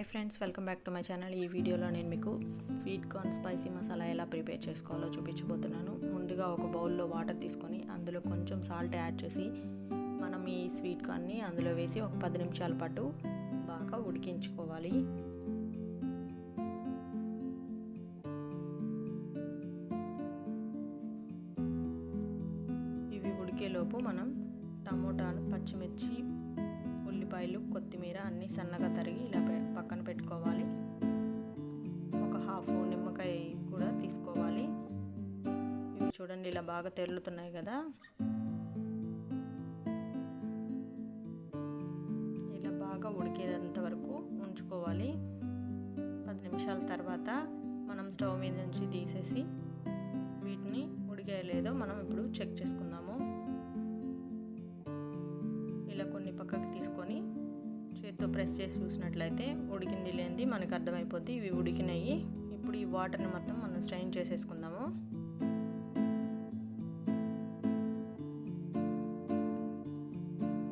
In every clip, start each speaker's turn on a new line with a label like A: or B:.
A: Hi friends, welcome back to my channel. ఈ వీడియోలో నేను మీకు స్వీట్ కార్న్ స్పైసీ మసాలా ఎలా ప్రిపేర్ చేసుకోవాలో చూపించబోతున్నాను. ముందుగా ఒక బౌల్లో వాటర్ తీసుకొని అందులో కొంచెం సాల్ట్ యాడ్ చేసి మనం ఈ స్వీట్ కార్న్ని అందులో వేసి ఒక 10 నిమిషాల పాటు బాగా ఉడికించుకోవాలి. ఇవి ఉడికేలోపు మనం టమోటాలు, పచ్చిమిర్చి, ఉల్లిపాయలు, కొత్తిమీర అన్నీ సన్నగా తరిగి ఇలా పక్కన పెట్టుకోవాలి. ఒక హాఫ్ నిమ్మకాయ కూడా తీసుకోవాలి. ఇవి చూడండి ఇలా బాగా తెరులుతున్నాయి కదా, ఇలా బాగా ఉడికేంత వరకు ఉంచుకోవాలి. 10 నిమిషాల తర్వాత మనం స్టవ్ మీద నుంచి తీసేసి వీటిని ఉడికాయో లేదో మనం ఇప్పుడు చెక్ చేసుకుందాము. ఇలా కొన్ని పక్కకి తీసుకొని చేతితో ప్రెస్ చేసి చూసినట్లయితే ఉడికింది లేనిది మనకు అర్థమైపోద్ది. ఇవి ఉడికినాయి. ఇప్పుడు ఈ వాటర్ని మొత్తం మనం స్ట్రెయిన్ చేసేసుకుందాము.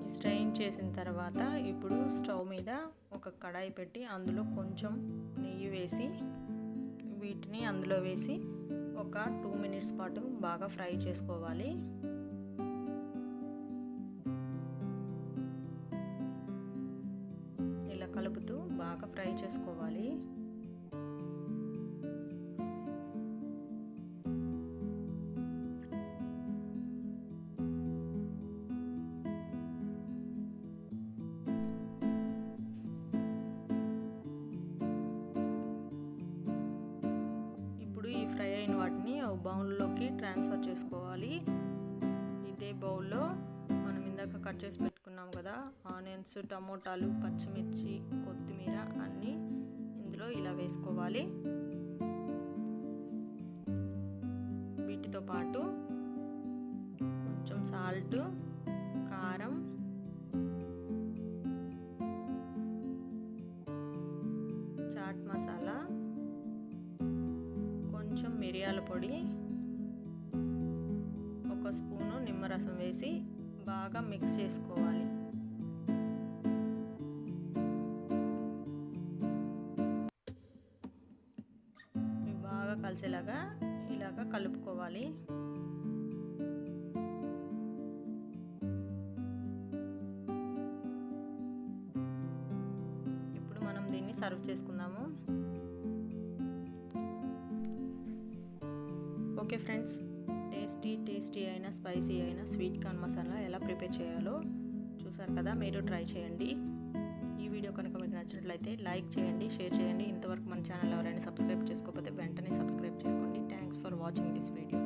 A: ఈ స్ట్రెయిన్ చేసిన తర్వాత ఇప్పుడు స్టవ్ మీద ఒక కడాయి పెట్టి అందులో కొంచెం నెయ్యి వేసి వీటిని అందులో వేసి ఒక 2 మినిట్స్ పాటు బాగా ఫ్రై చేసుకోవాలి. కలుపుతూ బాగా ఫ్రై చేసుకోవాలి. ఇప్పుడు ఈ ఫ్రై అయిన వాటిని ఒక బౌల్లోకి ట్రాన్స్ఫర్ చేసుకోవాలి. ఇదే బౌల్లో మనం ఇందాక కట్ చేసి పెట్టుకున్నాం కదా ఆనియన్స్, టమోటాలు, పచ్చిమిర్చి, కొత్తిమీర అన్నీ ఇందులో ఇలా వేసుకోవాలి. వీటితో పాటు కొంచెం సాల్ట్, కారం, చాట్ మసాలా, కొంచెం మిరియాల పొడి, ఒక స్పూను నిమ్మరసం వేసి బాగా మిక్స్ చేసుకోవాలి. ఇవి బాగా కలిసేలాగా ఇలాగా కలుపుకోవాలి. ఇప్పుడు మనం దీన్ని సర్వ్ చేసుకుందాము. ఓకే ఫ్రెండ్స్, టేస్టీ అయిన స్పైసీ అయిన స్వీట్ కార్న్ మసాలా ఎలా ప్రిపేర్ చేయాలో చూసారు కదా. మీరు ట్రై చేయండి. ఈ వీడియో కనుక మీకు నచ్చినట్లయితే లైక్ చేయండి, షేర్ చేయండి. ఇంతవరకు మన ఛానల్ ఎవరైనా సబ్స్క్రైబ్ చేసుకోకపోతే వెంటనే సబ్స్క్రైబ్ చేసుకోండి. Thanks for watching this video.